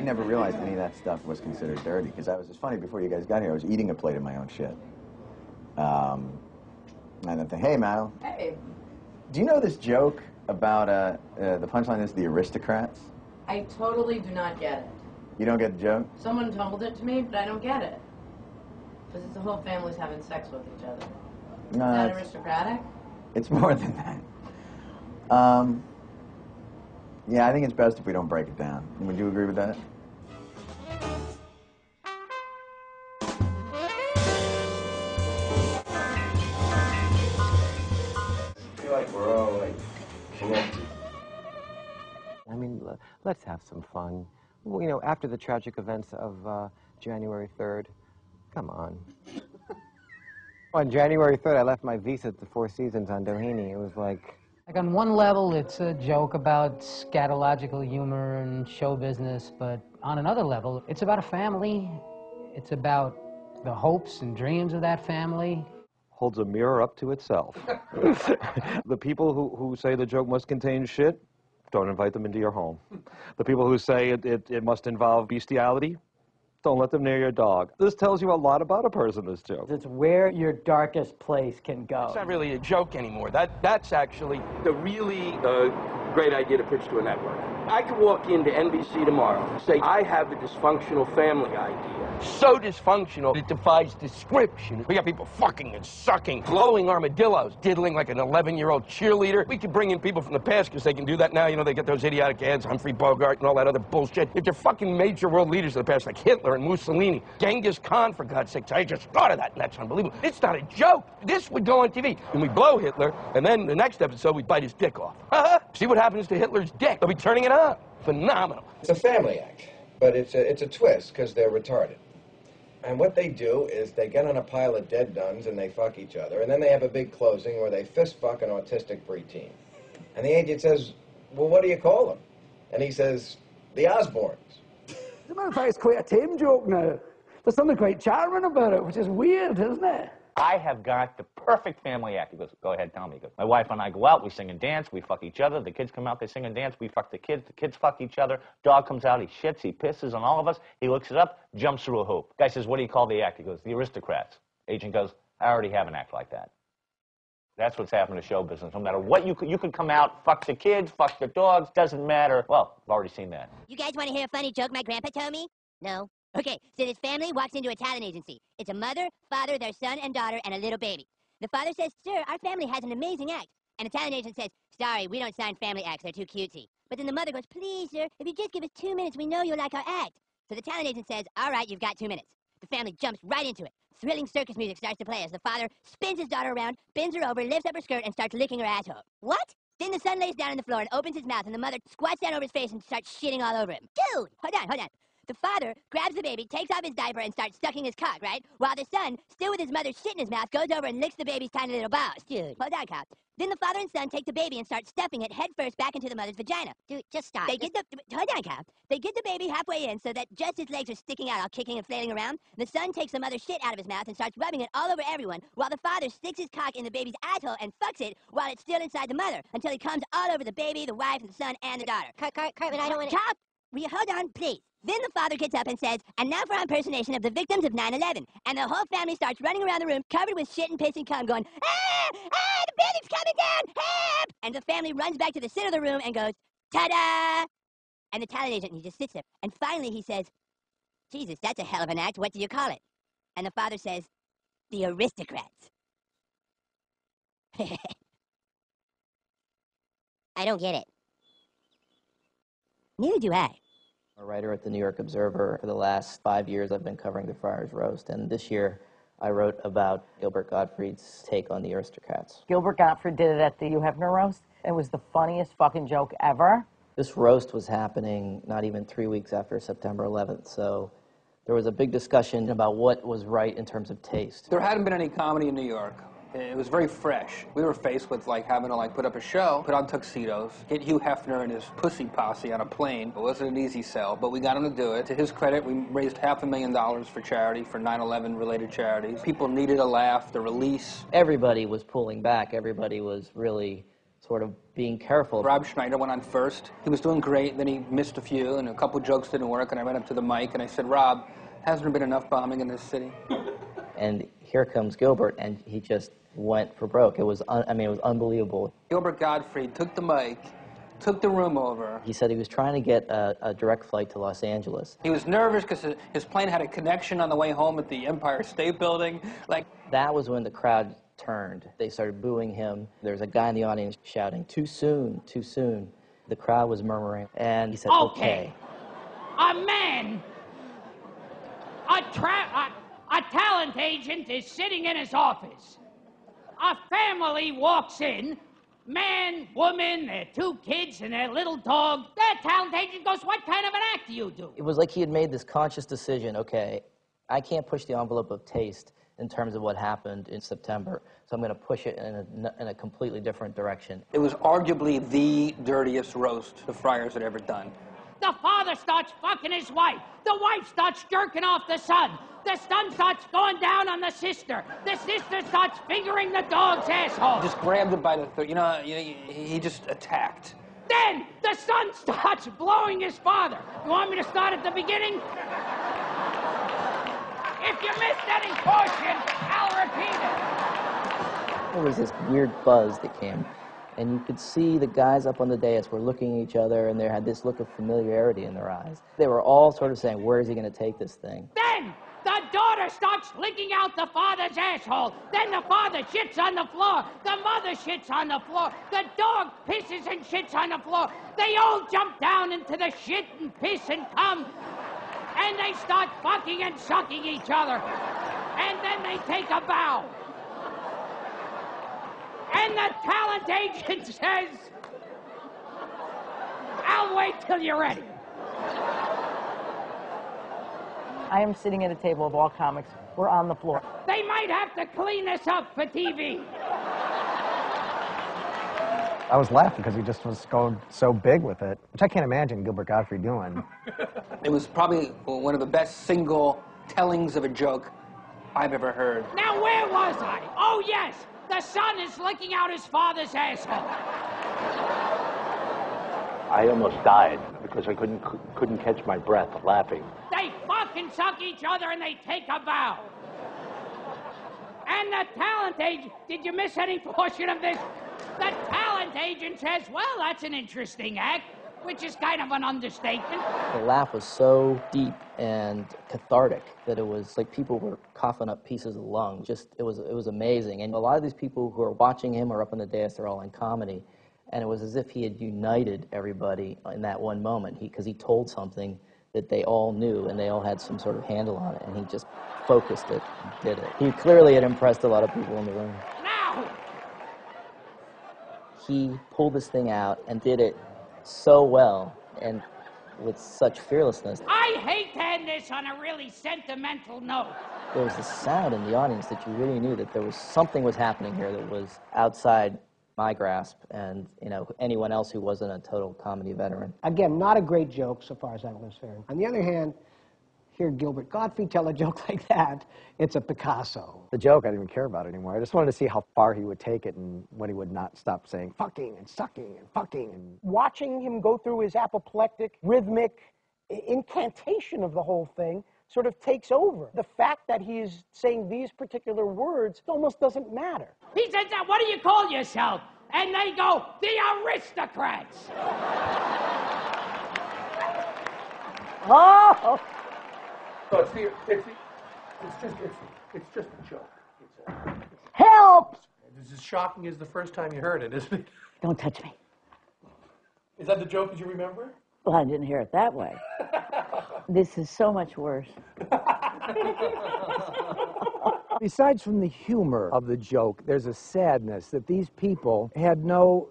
never realized any of that stuff was considered dirty, because it's funny, before you guys got here, I was eating a plate of my own shit. And I think, hey, Mal. Hey. Do you know this joke about, the punchline is the aristocrats? I totally do not get it. You don't get the joke? Someone told it to me, but I don't get it. Because it's the whole family's having sex with each other. No, Is that aristocratic? It's more than that. Yeah, I think it's best if we don't break it down. Would you agree with that? I feel like we're all, like, connected. I mean, let's have some fun. Well, you know, after the tragic events of January 3rd, come on. On January 3rd, I left my visa at the Four Seasons on Doheny. It was like... Like, on one level, it's a joke about scatological humor and show business, but on another level, it's about a family. It's about the hopes and dreams of that family. Holds a mirror up to itself. The people who say the joke must contain shit, don't invite them into your home. The people who say it must involve bestiality, don't let them near your dog. This tells you a lot about a person, this joke. It's where your darkest place can go. It's not really a joke anymore. That's actually the really great idea to pitch to a network. I could walk into NBC tomorrow and say, I have a dysfunctional family idea. So dysfunctional, it defies description. We got people fucking and sucking, blowing armadillos, diddling like an 11-year-old cheerleader. We could bring in people from the past because they can do that now. You know, they get those idiotic ads, Humphrey Bogart and all that other bullshit. If they're fucking major world leaders of the past, like Hitler and Mussolini, Genghis Khan, for God's sakes, I just thought of that, and that's unbelievable. It's not a joke. This would go on TV. And we blow Hitler, and then the next episode, we bite his dick off. See what happens to Hitler's dick. They'll be turning it on. Phenomenal. It's a family act, but it's a twist because they're retarded. And what they do is they get on a pile of dead nuns and they fuck each other, and then they have a big closing where they fist fuck an autistic preteen. And the agent says, well, what do you call them? And he says, the Osbournes. As a matter of fact, it's quite a tame joke now. There's something quite charming about it, which is weird, isn't it? I have got the perfect family act. He goes, go ahead, tell me. He goes, my wife and I go out, we sing and dance, we fuck each other. The kids come out, they sing and dance, we fuck the kids fuck each other. Dog comes out, he shits, he pisses on all of us. He looks it up, jumps through a hoop. Guy says, what do you call the act? He goes, the Aristocrats. Agent goes, I already have an act like that. That's what's happening to show business. No matter what, you could come out, fuck the kids, fuck the dogs, doesn't matter. Well, I've already seen that. You guys want to hear a funny joke my grandpa told me? No? Okay, so this family walks into a talent agency. It's a mother, father, their son and daughter, and a little baby. The father says, sir, our family has an amazing act. And the talent agent says, sorry, we don't sign family acts, they're too cutesy. But then the mother goes, please, sir, if you just give us 2 minutes, we know you'll like our act. So the talent agent says, all right, you've got 2 minutes. The family jumps right into it. Thrilling circus music starts to play as the father spins his daughter around, bends her over, lifts up her skirt, and starts licking her asshole. What? Then the son lays down on the floor and opens his mouth, and the mother squats down over his face and starts shitting all over him. Dude! Hold on. The father grabs the baby, takes off his diaper, and starts sucking his cock, right? While the son, still with his mother's shit in his mouth, goes over and licks the baby's tiny little balls. Dude, hold on, cop. Then the father and son take the baby and start stuffing it head first back into the mother's vagina. Dude, just stop. Hold on, cop. They get the baby halfway in so that just his legs are sticking out, all kicking and flailing around. The son takes the mother's shit out of his mouth and starts rubbing it all over everyone, while the father sticks his cock in the baby's asshole and fucks it while it's still inside the mother, until he comes all over the baby, the wife, and the son, and the daughter. Cartman, I don't want to... Cop! Hold on, please. Then the father gets up and says, and now for our impersonation of the victims of 9/11. And the whole family starts running around the room covered with shit and piss and cum going, the building's coming down, help! And the family runs back to the center of the room and goes, ta-da! And the talent agent, he just sits there. And finally he says, Jesus, that's a hell of an act. What do you call it? And the father says, the Aristocrats. I don't get it. Neither do I. I'm a writer at the New York Observer. For the last 5 years, I've been covering the Friars Roast, and this year I wrote about Gilbert Gottfried's take on the Aristocrats. Gilbert Gottfried did it at the Hugh Hefner roast. It was the funniest fucking joke ever. This roast was happening not even 3 weeks after September 11th, so there was a big discussion about what was right in terms of taste. There hadn't been any comedy in New York. It was very fresh. We were faced with having to put up a show, put on tuxedos, get Hugh Hefner and his pussy posse on a plane. It wasn't an easy sell, but we got him to do it. To his credit, we raised $500,000 for charity, for 9/11 related charities. People needed a laugh, the release. Everybody was pulling back. Everybody was really sort of being careful. Rob Schneider went on first. He was doing great, then he missed a few, and a couple jokes didn't work, and I went up to the mic and I said, Rob, hasn't there been enough bombing in this city? And here comes Gilbert, and he just went for broke. It was, I mean, it was unbelievable. Gilbert Gottfried took the mic, took the room over. He said he was trying to get a direct flight to Los Angeles. He was nervous because his plane had a connection on the way home at the Empire State Building. Like, that was when the crowd turned. They started booing him. There was a guy in the audience shouting, "Too soon, too soon." The crowd was murmuring, and he said, okay. A man, a talent agent is sitting in his office. A family walks in, man, woman, their 2 kids, and their little dog. Their talent agent goes, what kind of an act do you do? It was like he had made this conscious decision, okay, I can't push the envelope of taste in terms of what happened in September, so I'm going to push it in a completely different direction. it was arguably the dirtiest roast the Friars had ever done. The father starts fucking his wife. The wife starts jerking off the son. The son starts going down on the sister. The sister starts fingering the dog's asshole. Just grabbed him by the throat. He just attacked. Then the son starts blowing his father. You want me to start at the beginning? If you missed any portion, I'll repeat it. There was this weird buzz that came, and you could see the guys up on the dais were looking at each other, and they had this look of familiarity in their eyes. They were all sort of saying, where is he going to take this thing? Then the daughter starts licking out the father's asshole. Then the father shits on the floor. The mother shits on the floor. The dog pisses and shits on the floor. They all jump down into the shit and piss and cum. And they start fucking and sucking each other. And then they take a bow. And the talent agent says, I'll wait till you're ready. I am sitting at a table of all comics. We're on the floor. They might have to clean this up for TV. I was laughing because he just was going so big with it, which I can't imagine Gilbert Gottfried doing. It was probably one of the best single tellings of a joke I've ever heard. Now, where was I? Oh, yes. The son is licking out his father's asshole. I almost died because I couldn't catch my breath laughing. They fucking suck each other and they take a bow. And the talent agent, did you miss any portion of this? The talent agent says, well, that's an interesting act, which is kind of an understatement. The laugh was so deep and cathartic that it was like people were coughing up pieces of lung. It was amazing. And a lot of these people who are watching him are up on the dais, they're all in comedy. And it was as if he had united everybody in that one moment, because he told something that they all knew and they all had some sort of handle on it, and he just focused it and did it. He clearly had impressed a lot of people in the room. Now! He pulled this thing out and did it so well and with such fearlessness. I hate to end this on a really sentimental note. There was this sound in the audience that you really knew that there was something was happening here that was outside my grasp and, anyone else who wasn't a total comedy veteran. Again, not a great joke so far as I'm concerned. On the other hand, hear Gilbert Gottfried tell a joke like that, it's a Picasso. The joke I didn't even care about anymore. I just wanted to see how far he would take it and when he would not stop saying fucking and sucking and fucking. And Watching him go through his apoplectic, rhythmic incantation of the whole thing sort of takes over. The fact that he is saying these particular words almost doesn't matter. He says, now, what do you call yourself? And they go, the aristocrats. Oh! So it's just a joke. Help! It's as shocking as the first time you heard it, isn't it? Don't touch me. Is that the joke that you remember? Well, I didn't hear it that way. This is so much worse. Besides from the humor of the joke, there's a sadness that these people had no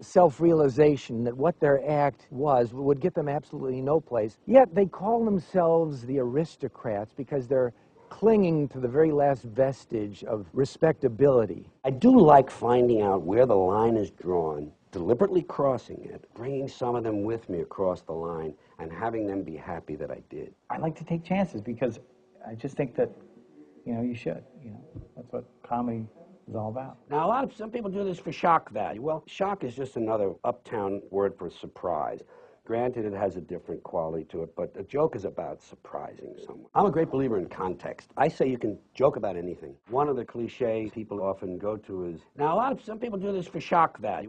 self-realization that what their act was would get them absolutely no place. Yet they call themselves the aristocrats because they're clinging to the very last vestige of respectability. I do like finding out where the line is drawn, deliberately crossing it, bringing some of them with me across the line, and having them be happy that I did. I like to take chances because I just think that, you should. That's what comedy is all about. Now, some people do this for shock value. Well, shock is just another uptown word for surprise. Granted, it has a different quality to it, but a joke is about surprising someone. I'm a great believer in context. I say you can joke about anything. One of the cliches people often go to is, now, some people do this for shock value.